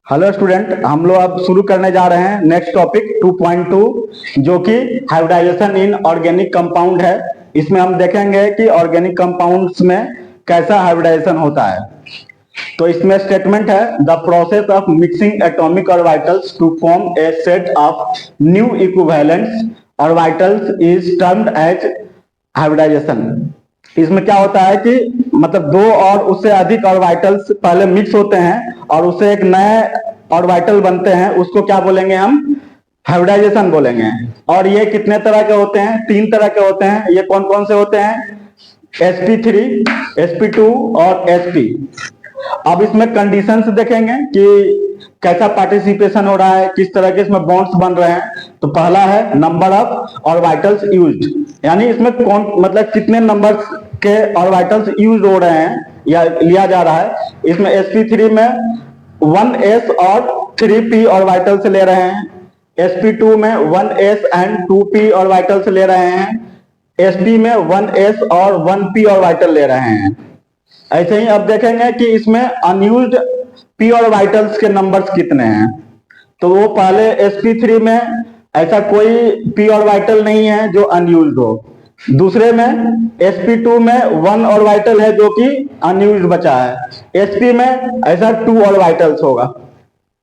Hello student, हम लोग अब शुरू करने जा रहे हैं नेक्स्ट टॉपिक 2.2 जो कि हाइब्रिडाइजेशन इन ऑर्गेनिक कंपाउंड है। इसमें हम देखेंगे कि ऑर्गेनिक कंपाउंड्स में कैसा हाइब्रिडाइजेशन होता है। तो इसमें स्टेटमेंट है the process of mixing atomic orbitals to form a set of new equivalent orbitals is termed as hybridization. इसमें क्या होता है कि मतलब दो और उससे अधिक ऑर्बिटल्स पहले मिक्स होते हैं और उससे एक नए ऑर्बिटल बनते हैं, उसको क्या बोलेंगे हम? हाइब्रिडाइजेशन बोलेंगे। और ये कितने तरह के होते हैं? 3 तरह के होते हैं। ये कौन कौन से होते हैं? sp3, sp2 और sp। अब इसमें कंडीशंस देखेंगे कि कैसा पार्टिसिपेशन हो रहा है, किस तरह के इसमें बॉन्ड्स बन रहे हैं। तो पहला है नंबर ऑफ ऑर्बिटल्स यूज्ड, यानी इसमें कौन मतलब कितने नंबर के ऑर्बिटल्स यूज हो रहे हैं या लिया जा रहा है। इसमें sp3 में 1s और 3p ऑर्बिटल्स ले रहे हैं, sp2 में 1s एंड 2p ऑर्बिटल्स ले रहे हैं, sp में 1s और 1p ऑर्बिटल ले रहे हैं। ऐसे ही अब देखेंगे कि इसमें अनयूज्ड p ऑर्बिटल्स के नंबर्स कितने हैं। तो वो पहले sp3 में ऐसा कोई p ऑर्बिटल नहीं है जो अनयूज्ड हो। दूसरे में sp2 में 1 ऑर्बिटल है जो कि अनयूज्ड बचा है। sp में ऐसा 2 ऑर्बिटल्स होगा।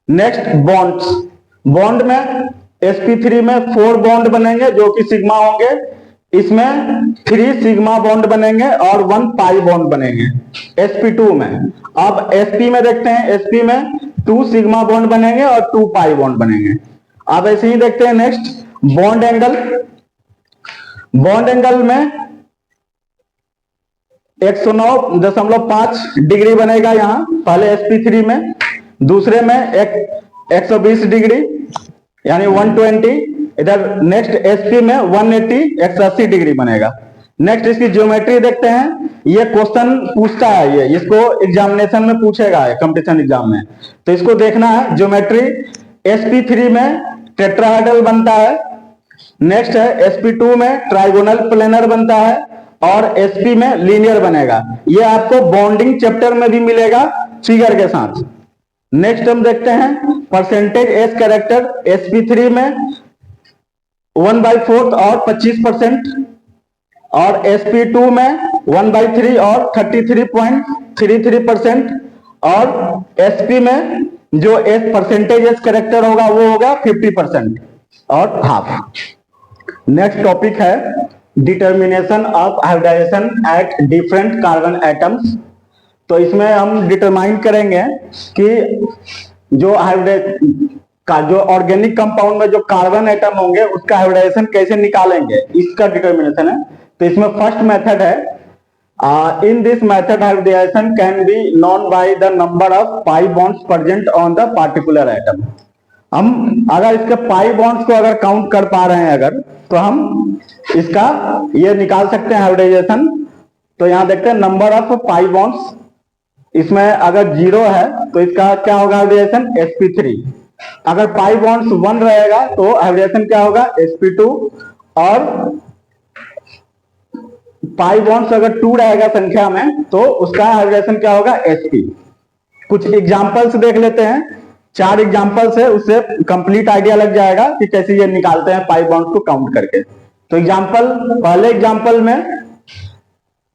नेक्स्ट बॉन्ड्स, बॉन्ड में sp3 में 4 बॉन्ड बनेंगे जो कि सिग्मा होंगे। इसमें 3 सिग्मा बॉन्ड बनेंगे और 1 पाई बॉन्ड बनेंगे sp2 में। अब sp में देखते हैं, sp में 2 सिग्मा बॉन्ड बनेंगे और 2 पाई बॉन्ड बनेंगे। अब ऐसे ही देखते हैं next bond angle. Bond angle में 109.5 डिग्री बनेगा यहाँ पहले sp3 में। दूसरे में 120 डिग्री यानी 120। इधर नेक्स्ट sp में 180 180 डिग्री बनेगा। नेक्स्ट इसकी ज्योमेट्री देखते हैं। ये क्वेश्चन पूछता है, ये इसको एग्जामिनेशन में पूछेगा कंपटीशन एग्जाम में, तो इसको देखना है ज्योमेट्री। sp3 में टेट्राहेड्रल बनता है। नेक्स्ट है sp2 में ट्राइगोनल प्लेनर बनता है और sp में लीनियर बनेगा। ये आपको बॉन्डिंग चैप्टर में भी मिलेगा फिगर के साथ। नेक्स्ट हम देखते हैं परसेंटेज एस कैरेक्टर। sp3 में 1/4 और 25% और sp2 में 1/3 और 33.33% और sp में जो एस परसेंटेज एस कैरेक्टर होगा वो होगा 50% और हाफ। नेक्स्ट टॉपिक है determination of hybridization at different carbon atoms. तो इसमें हम डिटरमाइन करेंगे कि जो जो ऑर्गेनिक कंपाउंड में जो कार्बन एटम होंगे उसका हाइब्रिडाइजेशन कैसे निकालेंगे, इसका डिटर्मिनेशन है। तो इसमें फर्स्ट मेथड है in this method hybridization can be known by the number of pi bonds present on the particular atom. हम अगर इसके पाई बॉन्ड्स को अगर काउंट कर पा रहे हैं अगर, तो हम इसका ये निकाल सकते हैं हाइब्रिडाइजेशन। तो यहां देखते हैं नंबर ऑफ पाई बॉन्ड्स, इसमें अगर 0 है तो इसका क्या होगा हाइब्रिडाइजेशन? sp3। अगर पाई बॉन्ड्स 1 रहेगा तो हाइब्रिडेशन क्या होगा? sp2। और पाई बॉन्ड्स अगर 2 रहेगा संख्या में तो उसका हाइब्रिडेशन क्या होगा? sp। कुछ एग्जांपल्स देख लेते हैं, 4 एग्जांपल्स है, उससे कंप्लीट आइडिया लग जाएगा कि कैसे ये निकालते हैं पाई बॉन्ड्स को काउंट करके। तो एग्जांपल, पहले एग्जांपल में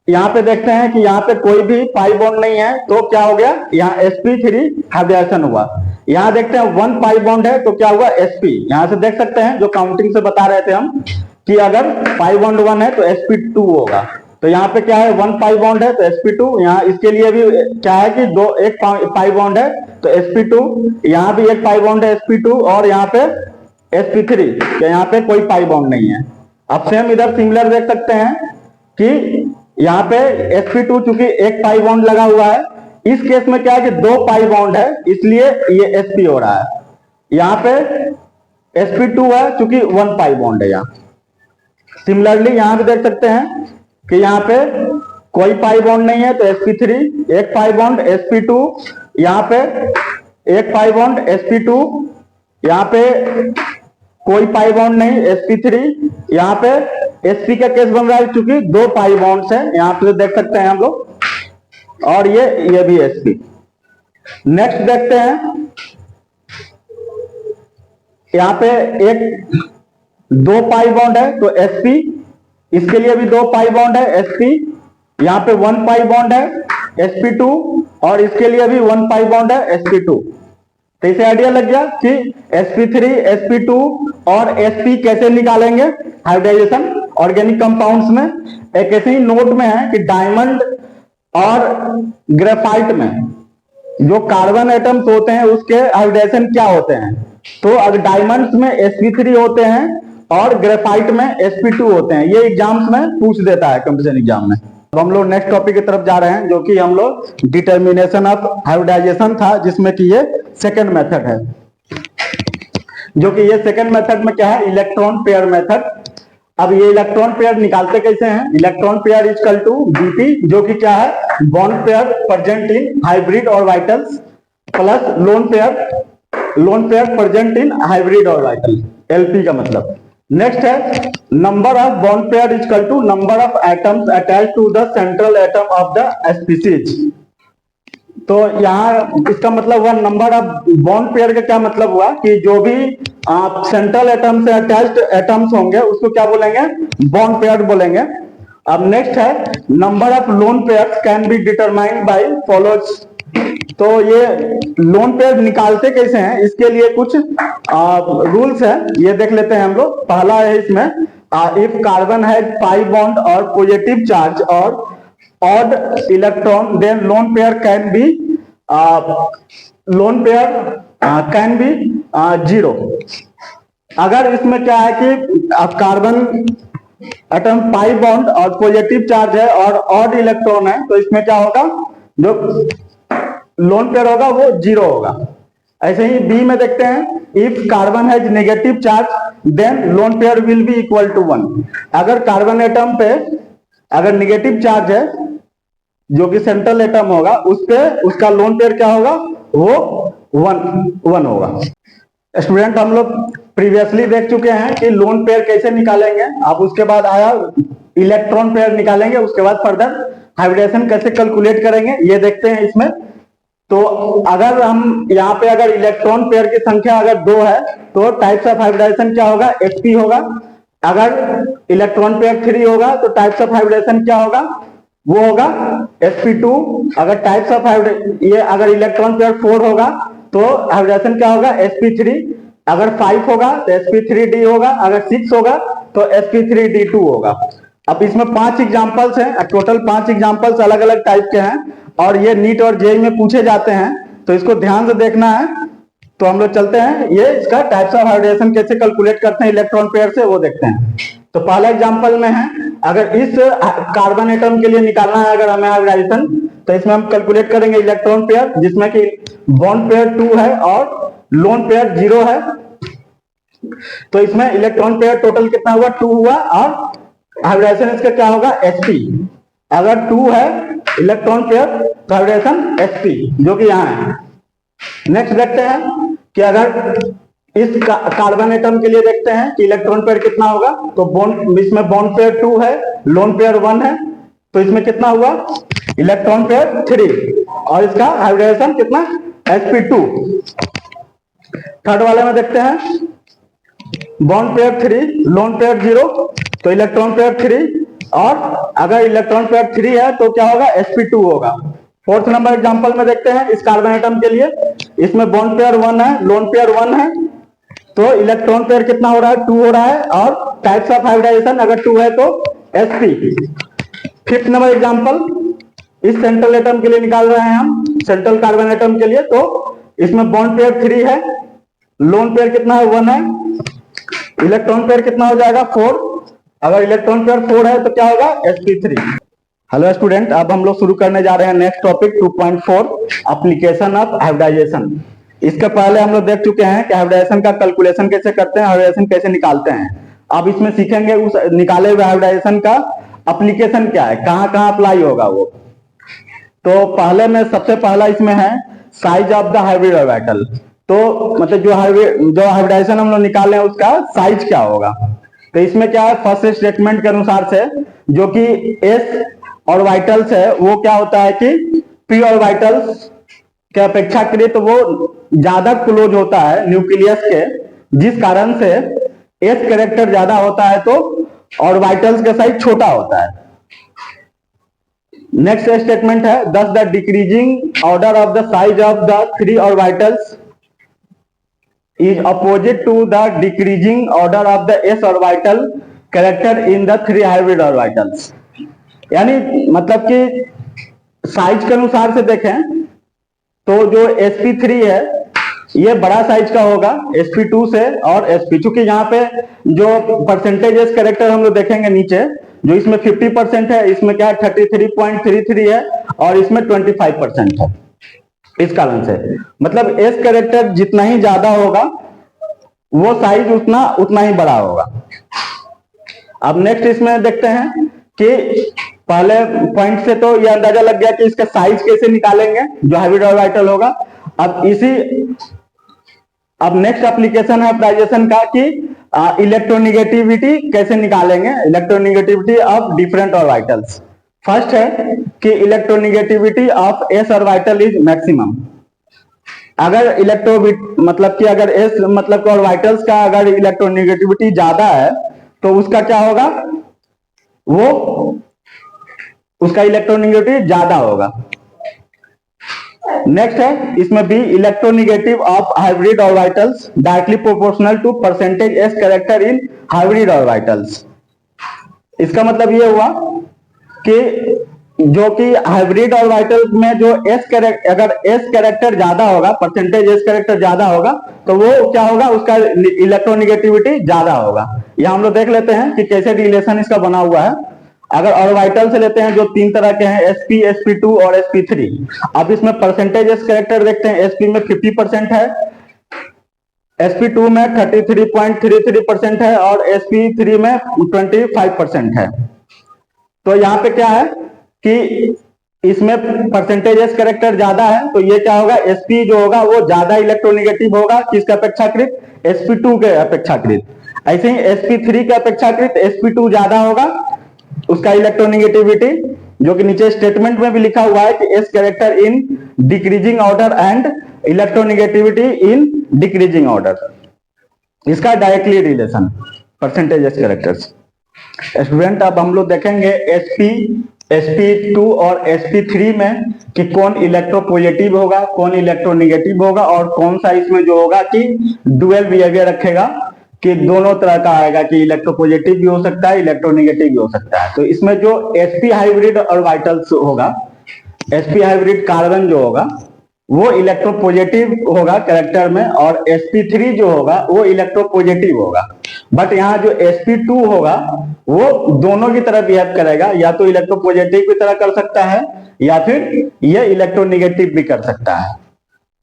यहाँ पे देखते हैं कि यहाँ पे कोई भी पाई बॉन्ड नहीं है तो क्या हो गया? यहाँ sp3 हाइब्रिडेशन हुआ। यहाँ देखते हैं 1 पाई बॉन्ड है तो क्या हुआ? sp। यहाँ से देख सकते हैं जो काउंटिंग से बता रहे थे हम कि अगर पाई बॉन्ड 1 है तो sp2 होगा। तो यहाँ पे क्या है? 1 पाई बॉन्ड है तो sp2। यहाँ इसके लिए भी क्या है कि एक पाई बॉन्ड है तो sp2। यहाँ भी एक पाई बॉन्ड है sp2 और यहाँ पे sp3। तो यहाँ पे कोई पाई बॉन्ड नहीं है। अब सेम इधर सिमिलर देख सकते हैं कि यहाँ पे sp2 चूंकि एक पाई बॉन्ड लगा हुआ है, इस केस में क्या है कि 2 पाई बॉन्ड है इसलिए ये sp हो रहा है। यहाँ पे sp2 है चूंकि 1 पाई बॉन्ड है यहाँ। सिमिलरली यहाँ पे देख सकते हैं कि यहाँ पे कोई पाई बॉन्ड नहीं है तो sp3, एक पाई बॉन्ड sp2, यहाँ पे एक पाई बॉन्ड sp2, यहाँ पे कोई पाई बॉन्ड नहीं sp3, यहाँ पे sp का केस बन रहा है चूंकि 2 पाई बॉन्ड्स है, यहाँ पे देख सकते हैं हम लोग। और ये भी sp। नेक्स्ट देखते हैं यहाँ पे एक 2 पाई बॉन्ड है तो sp, इसके लिए भी 2 पाई बॉन्ड है sp, यहाँ पे 1 पाई बॉन्ड है sp2 और इसके लिए भी 1 पाई बॉन्ड है sp2। तो इसे आइडिया लग गया कि sp3, sp2 और sp कैसे निकालेंगे हाइब्रिडाइजेशन ऑर्गेनिक कंपाउंड्स में। एक ऐसे ही नोट में है कि डायमंड और ग्रेफाइट में जो कार्बन एटम्स होते हैं उसके हाइब्रिडाइजेशन क्या होते हैं। तो अगर डायमंड्स में sp3 होते हैं और ग्रेफाइट में sp2 होते हैं, ये एग्जाम्स में पूछ देता है कंपटीशन एग्जाम में। अब हम लोग नेक्स्ट टॉपिक की तरफ जा रहे हैं जो कि हम लोग डिटर्मिनेशन ऑफ हाइब्रिडाइजेशन था, जिसमें कि ये सेकंड मेथड है। जो कि ये सेकंड मेथड में क्या है, इलेक्ट्रॉन पेयर मेथड। अब ये इलेक्ट्रॉन पेयर निकालते कैसे हैं, electron pair equal to BP, जो कि क्या है, bond pair present in hybrid orbitals plus lone pair present in hybrid orbital, LP का मतलब। नेक्स्ट है number of bond pair equal to number of atoms attach to the central atom of the species. तो यहाँ इसका मतलब हुआ number of bond pair का क्या मतलब हुआ कि जो भी सेंट्रल एटम से अटैच्ड एटम्स होंगे उसको क्या बोलेंगे, बॉन्ड पेयर बोलेंगे। अब नेक्स्ट है number of lone pairs can be determined by follows. तो ये लोन पेयर निकालते कैसे हैं, इसके लिए कुछ रूल्स है, ये देख लेते हैं हम लोग। पहला है इसमें इफ कार्बन है पाई बॉन्ड और पॉजिटिव चार्ज और odd electron then lone pair can be zero। अगर इसमें क्या है कि कार्बन एटम पाई बॉन्ड और पॉजिटिव चार्ज है और ऑड इलेक्ट्रॉन है, तो इसमें क्या होगा, जो लोन पेयर होगा वो 0 होगा। ऐसे ही बी में देखते हैं if carbon has negative charge then lone pair will be equal to 1। अगर कार्बन एटम पे अगर नेगेटिव चार्ज है जो कि सेंट्रल एटम होगा, उस पे उसका लोन पेयर क्या होगा, वो 1 होगा। स्टूडेंट हम लोग प्रीवियसली देख चुके हैं कि लोन पेयर कैसे निकालेंगे। अब उसके बाद आया इलेक्ट्रॉन पेयर निकालेंगे, उसके बाद फर्दर हाइब्रिडेशन कैसे कैलकुलेट करेंगे ये देखते हैं इसमें। तो अगर हम यहाँ पे अगर इलेक्ट्रॉन पेयर की संख्या अगर 2 है तो टाइप्स ऑफ हाइब्रिडेशन क्या होगा, sp होगा। अगर इलेक्ट्रॉन पेयर 3 होगा तो टाइप्स ऑफ हाइब्रिडेशन क्या होगा, वो होगा sp2। अगर टाइप्स ऑफ ये अगर इलेक्ट्रॉन पेयर 4 होगा तो हाइब्रिडेशन क्या होगा, sp3। अगर 5 होगा तो sp3d होगा, अगर 6 होगा तो sp3d2 होगा। अब इसमें 5 एग्जांपल्स हैं, टोटल 5 एग्जांपल्स अलग अलग टाइप के हैं और ये नीट और जेईई में पूछे जाते हैं, तो इसको ध्यान से देखना है। तो हम लोग चलते हैं, ये इसका टाइप्स ऑफ हाइब्रिडेशन कैसे कैलकुलेट करते हैं इलेक्ट्रॉन पेयर से, वो देखते हैं। तो पहला एग्जांपल में है, अगर इस कार्बन एटम के लिए निकालना है अगर हमें हाइब्रिडाइजेशन, तो इसमें हम कैलकुलेट करेंगे इलेक्ट्रॉन पेयर, जिसमें कि बॉन्ड पेयर 2 है और लोन पेयर 0 है। तो इसमें इलेक्ट्रॉन पेयर टोटल कितना हुआ, 2 हुआ और हाइब्रिडाइजेशन इसका क्या होगा, sp। अगर 2 है इलेक्ट्रॉन पेयर तो हाइब्रिडेशन sp, जो कि यहाँ है। नेक्स्ट देखते हैं कि अगर इस कार्बन एटम के लिए देखते हैं कि इलेक्ट्रॉन पेयर कितना होगा, तो बॉन्ड इसमें बॉन्ड पेयर 2 है, लोन पेयर 1 है, तो इसमें कितना हुआ, इलेक्ट्रॉन पेयर 3 और इसका हाइब्रिडेशन कितना, sp2। थर्ड वाले में देखते हैं बॉन्ड पेयर 3 लोन पेयर 0, तो इलेक्ट्रॉन पेयर 3 और अगर इलेक्ट्रॉन पेयर 3 है तो क्या होगा, sp2 होगा। फोर्थ नंबर एग्जांपल में देखते हैं इस कार्बन एटम के लिए, इसमें बॉन्ड पेयर 1 है, लोन पेयर 1 है, तो इलेक्ट्रॉन पेयर कितना हो रहा है, 2 हो रहा है और टाइप्स ऑफ हाइब्रिडाइजेशन अगर 2 है तो sp। फिफ्थ नंबर एग्जांपल इस सेंट्रल एटम के लिए निकाल रहे हैं हम, सेंट्रल कार्बन एटम के लिए, तो इसमें बॉन्ड पेयर 3 है, लोन पेयर कितना है, 1 है, इलेक्ट्रॉन पेयर कितना हो जाएगा, 4। अगर इलेक्ट्रॉन पेयर 4 है तो क्या होगा, sp3। हेलो स्टूडेंट, अब हम लोग शुरू करने जा रहे हैं next topic 2.4 application of hybridization. इसके पहले हम लोग देख चुके हैं कि हाइब्रिडाइजेशन का कैलकुलेशन कैसे करते हैं, हाइब्रिडाइजेशन कैसे निकालते हैं। अब इसमें सीखेंगे उस निकाले हुए हाइब्रिडाइजेशन का एप्लीकेशन क्या है, कहाँ कहाँ अप्लाई होगा वो। तो पहले में सबसे पहला इसमें है size of the hybrid orbital. तो मतलब जो हाइब्रिडाइजेशन हम लोग निकाले हैं उसका साइज क्या होगा। तो इसमें क्या है, फर्स्ट स्टेटमेंट के अनुसार से जो कि s ऑर्बिटल्स है वो क्या होता है कि p ऑर्बिटल्स के अपेक्षाकृत वो ज्यादा क्लोज होता है न्यूक्लियस के, जिस कारण से एस कैरेक्टर ज्यादा होता है तो ऑर्बिटल्स का साइज छोटा होता है। नेक्स्ट स्टेटमेंट है thus the decreasing order of the size of the three orbitals is opposite to the decreasing order of the s orbital character in the three hybrid orbitals। यानी मतलब कि size के अनुसार से देखें तो जो sp3 है ये बड़ा साइज का होगा sp2 से, और sp चूंकि यहाँ पे जो परसेंटेज एस कैरेक्टर हम लोग देखेंगे नीचे, जो इसमें 50% है, इसमें क्या है 33.33 है और इसमें 25% है। इस कारण से मतलब एस कैरेक्टर जितना ही ज्यादा होगा वो साइज उतना ही बड़ा होगा। अब नेक्स्ट इसमें देखते हैं कि पहले पॉइंट से तो ये अंदाजा लग गया कि इसका साइज कैसे निकालेंगे जो हाइब्रिड ऑर्बिटल होगा। अब नेक्स्ट एप्लीकेशन है हाइब्रिडाइजेशन का कि इलेक्ट्रोनिगेटिविटी कैसे निकालेंगे, electronegativity of different orbitals. First है कि electronegativity of S orbital is maximum. अगर मतलब कि अगर एस मतलब ऑर्बिटल्स का अगर इलेक्ट्रोनिगेटिविटी ज्यादा है तो उसका क्या होगा, वो उसका इलेक्ट्रोनिगेटिविटी ज्यादा होगा। नेक्स्ट है इसमें भी electronegative of hybrid orbitals directly proportional to percentage S character in hybrid orbitals. इसका मतलब ये हुआ कि जो कि हाइब्रिड ऑर्बिटल में जो अगर एस कैरेक्टर ज्यादा होगा, परसेंटेज एस कैरेक्टर ज्यादा होगा तो वो क्या होगा, उसका इलेक्ट्रोनिगेटिविटी ज्यादा होगा। यह हम लोग देख लेते हैं कि कैसे रिलेशन इसका बना हुआ है। अगर ऑर्बिटल से लेते हैं जो तीन तरह के हैं sp, sp2 और sp3। अब इसमें परसेंटेज एस कैरेक्टर देखते हैं, sp में 50% है, sp2 में 33.33% है और sp3 में 25% है। तो यहाँ पे क्या है कि इसमें परसेंटेज एस कैरेक्टर ज्यादा है तो ये क्या होगा, sp जो होगा वो ज्यादा इलेक्ट्रोनिगेटिव होगा किसके अपेक्षाकृत, sp2 के अपेक्षाकृत। ऐसे ही sp3 के अपेक्षाकृत sp2 ज्यादा होगा उसका इलेक्ट्रोनिगेटिविटी, जो कि नीचे स्टेटमेंट में भी लिखा हुआ है कि S character in decreasing order and electronegativity in decreasing order. इसका directly relation percentage S characters. Student अब हम लोग देखेंगे sp2 और sp3 में कि कौन इलेक्ट्रोपॉजिटिव होगा, कौन इलेक्ट्रोनिगेटिव होगा और कौन सा इसमें जो होगा कि डुअल बिहेवियर रखेगा कि दोनों तरह का आएगा कि इलेक्ट्रोपॉजिटिव भी हो सकता है, इलेक्ट्रोनिगेटिव भी हो सकता है। तो इसमें जो sp हाइब्रिड ऑर्बिटल्स होगा, sp हाइब्रिड कार्बन जो होगा वो इलेक्ट्रोपॉजिटिव होगा कैरेक्टर में और sp3 जो होगा वो इलेक्ट्रोपॉजिटिव होगा। बट यहाँ जो sp2 होगा वो दोनों की तरह बिहेव करेगा, या तो इलेक्ट्रोपॉजिटिव की तरह कर सकता है या फिर ये इलेक्ट्रोनिगेटिव भी कर सकता है।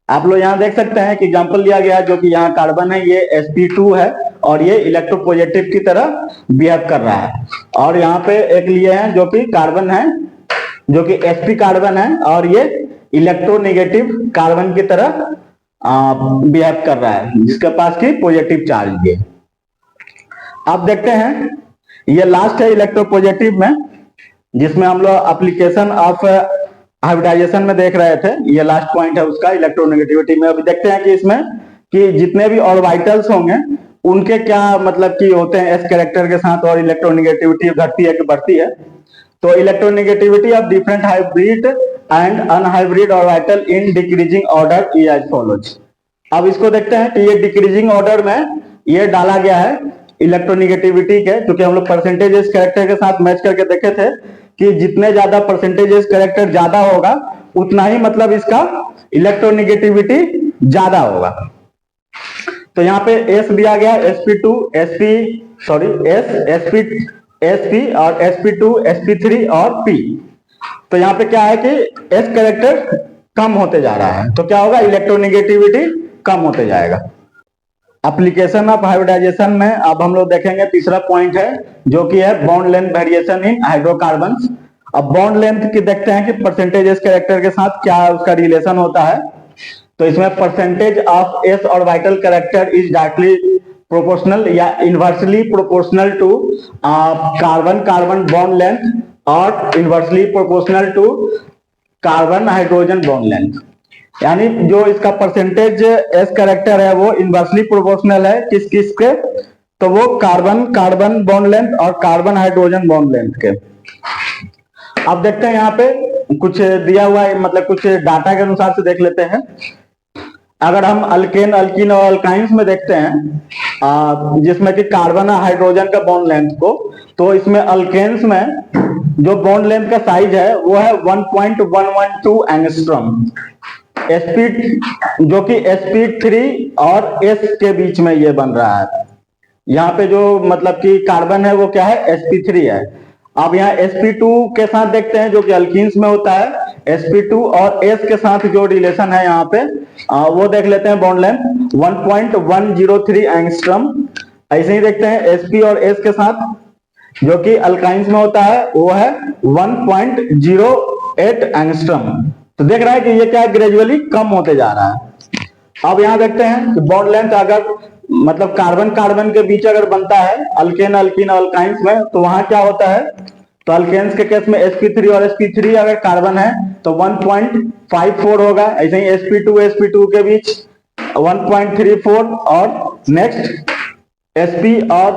आप लोग यहाँ देख सकते हैं कि एग्जांपल लिया गया जो कि यहाँ कार्बन है ये sp2 है और ये इलेक्ट्रोपॉजिटिव की तरह बिहेव कर रहा है, और यहाँ पे एक लिए हैं जो कि कार्बन है जो कि sp कार्बन है और ये इलेक्ट्रोनिगेटिव कार्बन की तरह बिहेव कर रहा है जिसके पास की पॉजिटिव चार्ज है। अब देखते हैं ये लास्ट है इलेक्ट्रोपॉजिटिव में, जिसमें हम लोग एप्लीकेशन ऑफ हाइब्रिडाइजेशन में देख रहे थे। ये लास्ट पॉइंट है उसका इलेक्ट्रोनेगेटिविटी में। अभी देखते हैं कि इसमें कि जितने भी ऑर्बिटल्स होंगे उनके क्या मतलब कि होते हैं एस कैरेक्टर के साथ और इलेक्ट्रोनेगेटिविटी घटती है कि बढ़ती है। तो electronegativity of different hybrid and unhybrid orbital in decreasing order is as follows. अब इसको देखते हैं कि ये डिक्रीजिंग ऑर्डर में ये डाला गया है इलेक्ट्रोनेगेटिविटी के, क्योंकि हम लोग परसेंटेज कैरेक्टर के साथ मैच करके देखे थे कि जितने ज्यादा परसेंटेज कैरेक्टर ज्यादा होगा उतना ही मतलब इसका इलेक्ट्रोनेगेटिविटी ज्यादा होगा। तो यहाँ पे एस दिया गया sp2 sp और sp2 sp3 और p। तो यहाँ पे क्या है कि एस कैरेक्टर कम होते जा रहा है तो क्या होगा, इलेक्ट्रोनेगेटिविटी कम होते जाएगा। एप्लीकेशन ऑफ हाइब्रिडाइजेशन में अब हम लोग देखेंगे तीसरा पॉइंट है जो कि है bond length variation in hydrocarbons. अब बॉन्ड लेंथ की देखते हैं कि परसेंटेज एस कैरेक्टर के साथ क्या उसका रिलेशन होता है। तो इसमें percentage of S orbital character is directly proportional या inversely proportional to carbon carbon bond length और inversely proportional to carbon hydrogen bond length. यानी जो इसका परसेंटेज एस कैरेक्टर है वो इनवर्सली प्रोपोर्शनल है किस किस के, तो वो कार्बन कार्बन बॉन्ड लेंथ और कार्बन हाइड्रोजन बॉन्ड लेंथ के। अब देखते हैं यहाँ पे कुछ दिया हुआ है, मतलब कुछ डाटा के अनुसार से देख लेते हैं। अगर हम अल्केन अल्कीन और अल्काइंस में देखते हैं जिसमें कि कार्बन और हाइड्रोजन का बॉन्ड लेंथ को, तो इसमें अल्केन्स में जो बॉन्ड लेंथ का साइज है वो है 1.112 एंगस्ट्रॉम, sp जो कि sp3 और s के बीच में ये बन रहा है। यहाँ पे जो मतलब कि कार्बन है वो क्या है, sp3 है। अब यहाँ sp2 के साथ देखते हैं जो कि अल्कीन्स में होता है, sp2 और s के साथ जो रिलेशन है यहाँ पे वो देख लेते हैं। Bond length 1.103 angstrom. ऐसे ही देखते हैं sp और s के साथ जो कि अल्काइंस में होता है वो है 1.08 एंगस्ट्रॉम। तो देख रहा है कि ये क्या ग्रेजुअली कम होते जा रहा है। अब यहाँ देखते हैं कि बॉन्ड लेंथ अगर मतलब कार्बन कार्बन के बीच अगर बनता है अल्केन अल्कीन और अल्काइंस में, तो वहां क्या होता है, तो अल्केन्स के केस में sp3 और sp3 अगर कार्बन है तो 1.54 होगा। ऐसे ही sp2 के बीच 1.34 और नेक्स्ट sp और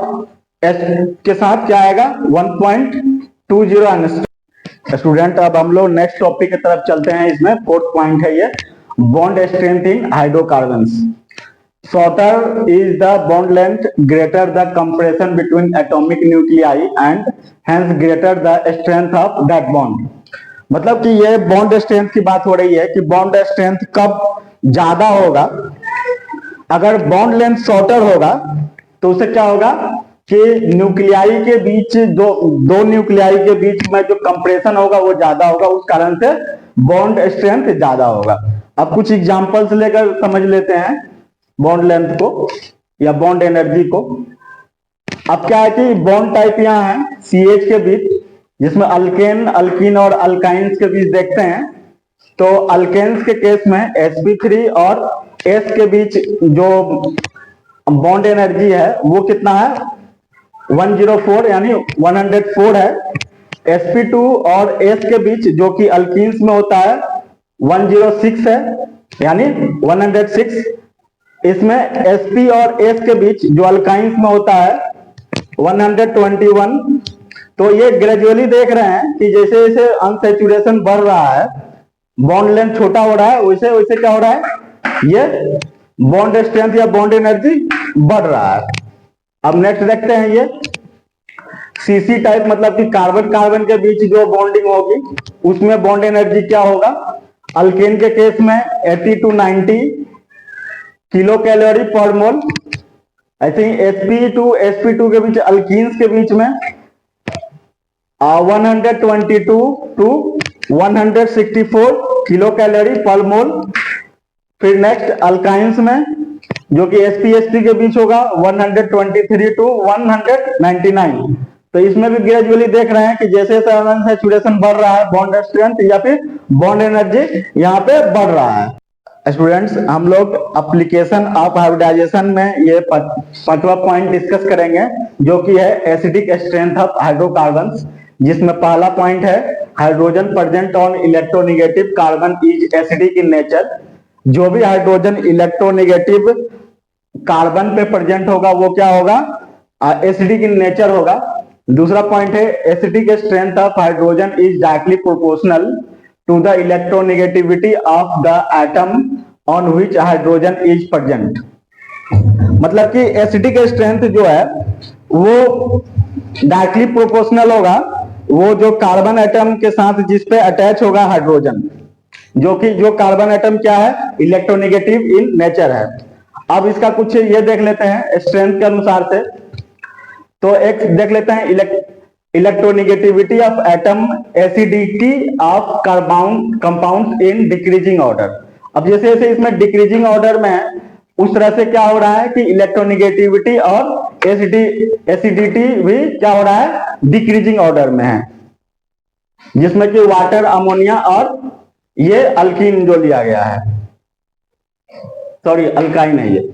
s के साथ क्या आएगा 1.20 एंगस्ट्रॉम। स्टूडेंट अब हम लोग नेक्स्ट टॉपिक की तरफ चलते हैं। इसमें फोर्थ पॉइंट है ये bond strength in hydrocarbons. Shorter is the bond length greater the compression between atomic nuclei and hence greater the strength of that bond. मतलब कि ये बॉन्ड स्ट्रेंथ की बात हो रही है कि बॉन्ड स्ट्रेंथ कब ज्यादा होगा। अगर बॉन्ड लेंथ शॉर्टर होगा तो उससे क्या होगा कि न्यूक्लियाई के बीच दो न्यूक्लियाई के बीच में जो कंप्रेशन होगा वो ज्यादा होगा, उस कारण से बॉन्ड स्ट्रेंथ ज्यादा होगा। अब कुछ एग्जांपल्स लेकर समझ लेते हैं बॉन्ड लेंथ को या बॉन्ड एनर्जी को। अब क्या है कि बॉन्ड टाइप यहाँ है CH के बीच, जिसमें अल्केन अल्कीन और अल्काइंस के बीच देखते हैं तो अल्केन्स के केस में sp3 और s के बीच जो बॉन्ड एनर्जी है वो कितना है 104 यानी 104 है। sp2 और s के बीच जो कि अल्कीन्स में होता है 106 है यानी 106। इसमें sp और s के बीच जो अल्काइंस में होता है 121। तो ये ग्रेजुअली देख रहे हैं कि जैसे जैसे अनसैचुरेशन बढ़ रहा है, बॉन्ड लेंथ छोटा हो रहा है, वैसे वैसे क्या हो रहा है, ये बॉन्ड स्ट्रेंथ या बॉन्ड एनर्जी बढ़ रहा है। अब नेक्स्ट देखते हैं ये सीसी टाइप, मतलब कि कार्बन कार्बन के बीच जो बॉन्डिंग होगी उसमें बॉन्ड एनर्जी क्या होगा। अल्केन के केस में 80 to 90 किलो कैलोरी पर मोल। ऐसे ही sp2 के बीच अल्कीन्स के बीच में 122 to 164 किलो कैलोरी पर मोल। फिर नेक्स्ट अल्काइंस में जो कि sp के बीच होगा 123 to 199। तो इसमें भी ग्रेजुअली देख रहे हैं कि जैसे जैसे सैचुरेशन बढ़ रहा है बॉन्ड स्ट्रेंथ या फिर बॉन्ड एनर्जी यहाँ पे बढ़ रहा है। स्टूडेंट्स हम लोग एप्लीकेशन ऑफ हाइब्रिडाइजेशन में ये पांचवा पॉइंट डिस्कस करेंगे जो कि है एसिडिक स्ट्रेंथ ऑफ हाइड्रोकार्बन्स, जिसमें पहला पॉइंट है hydrogen present on electronegative carbon is acidic in nature. जो भी हाइड्रोजन इलेक्ट्रोनेगेटिव कार्बन पे प्रेजेंट होगा वो क्या होगा, एसिडिक इन नेचर होगा। दूसरा पॉइंट है acidic strength of hydrogen is directly proportional to the electronegativity of the atom on which hydrogen is present. मतलब कि एसिडिक स्ट्रेंथ जो है वो डायरेक्टली प्रोपोर्शनल होगा वो जो कार्बन एटम के साथ जिस पे अटैच होगा हाइड्रोजन, जो कि जो कार्बन एटम क्या है इलेक्ट्रोनेगेटिव इन नेचर है। अब इसका कुछ ये देख लेते हैं स्ट्रेंथ के अनुसार से। तो एक देख लेते हैं electronegativity of atom, acidity of compound in decreasing order. अब जैसे जैसे इसमें डिक्रीजिंग ऑर्डर में है उस तरह से क्या हो रहा है कि इलेक्ट्रोनेगेटिविटी और एसिडिटी भी क्या हो रहा है डिक्रीजिंग ऑर्डर में है, जिसमें कि वाटर अमोनिया और ये अल्कीन जो लिया गया है, सॉरी अल्काइन है ये।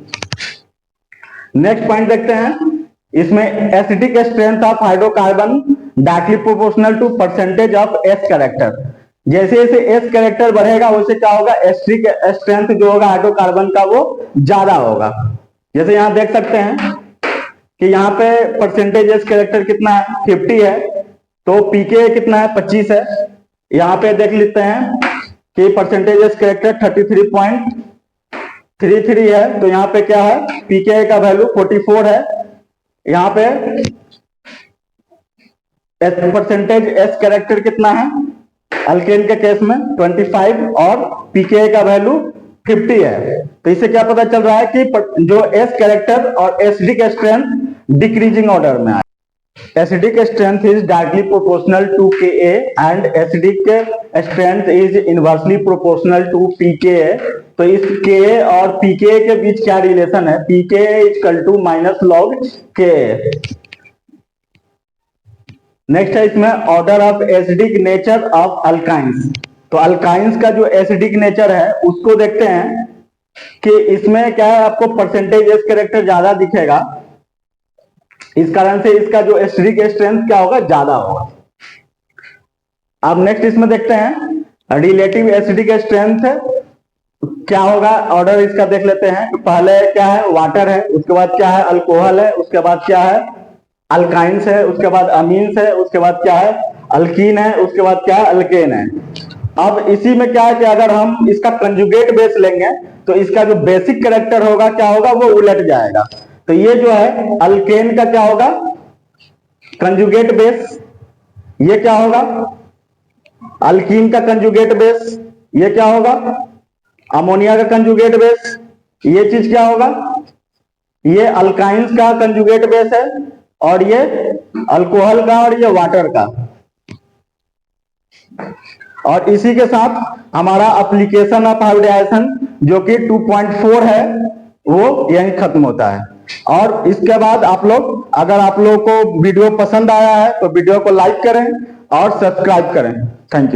नेक्स्ट पॉइंट देखते हैं। इसमें acidic strength of hydrocarbon directly proportional to percentage of S character. जैसे जैसे एस कैरेक्टर बढ़ेगा वैसे क्या होगा, एस्ट्रिक स्ट्रेंथ जो होगा हाइड्रोकार्बन का वो ज्यादा होगा। जैसे यहाँ देख सकते हैं कि यहाँ पे परसेंटेज एस कैरेक्टर कितना है, 50 है, तो पीके कितना है, 25 है। यहाँ पे देख लेते हैं कि परसेंटेज एस कैरेक्टर 33.33 है, तो यहाँ पे क्या है, पीके का वैल्यू 44 है। यहाँ पे परसेंटेज एस कैरेक्टर कितना है अल्केन के केस में 25 और पीके का वैल्यू 50 है। तो इससे क्या पता चल रहा है कि जो एस कैरेक्टर और एसिडिक स्ट्रेंथ डिक्रीजिंग ऑर्डर में है। Acidic strength is directly proportional to K and acidic strength is inversely proportional to PK. तो इस के और पीके के बीच क्या रिलेशन है, पीके इक्वल टू माइनस लॉग के। नेक्स्ट है इसमें order of acidic nature of alkynes. तो अल्काइंस का जो एसिडिक नेचर है उसको देखते हैं कि इसमें क्या है, आपको परसेंटेज एस कैरेक्टर ज्यादा दिखेगा, इस कारण से इसका जो एसिडिक स्ट्रेंथ क्या होगा, ज्यादा होगा। अब नेक्स्ट इसमें देखते हैं रिलेटिव एसिडिक स्ट्रेंथ क्या होगा, ऑर्डर इसका देख लेते हैं। पहले क्या है, वाटर है, उसके बाद क्या है, अल्कोहल है, उसके बाद क्या है, अल्काइंस है, उसके बाद अमीन्स है, उसके बाद क्या है, अल्कीन है, उसके बाद क्या है, अल्केन है। अब इसी में क्या है कि अगर हम इसका कंजुगेट बेस लेंगे तो इसका जो बेसिक कैरेक्टर होगा क्या होगा, वो उलट जाएगा। तो ये जो है अल्केन का क्या होगा, कंजुगेट बेस, ये क्या होगा, अल्कीन का कंजुगेट बेस, ये क्या होगा, अमोनिया का कंजुगेट बेस, ये चीज क्या होगा, ये अल्काइंस का कंजुगेट बेस है, और ये अल्कोहल का, और ये वाटर का। और इसी के साथ हमारा एप्लीकेशन ऑफ हाइब्रिडाइजेशन जो कि 2.4 है वो यहीं खत्म होता है। और इसके बाद आप लोग, अगर आप लोगों को वीडियो पसंद आया है तो वीडियो को लाइक करें और सब्सक्राइब करें। Thank you.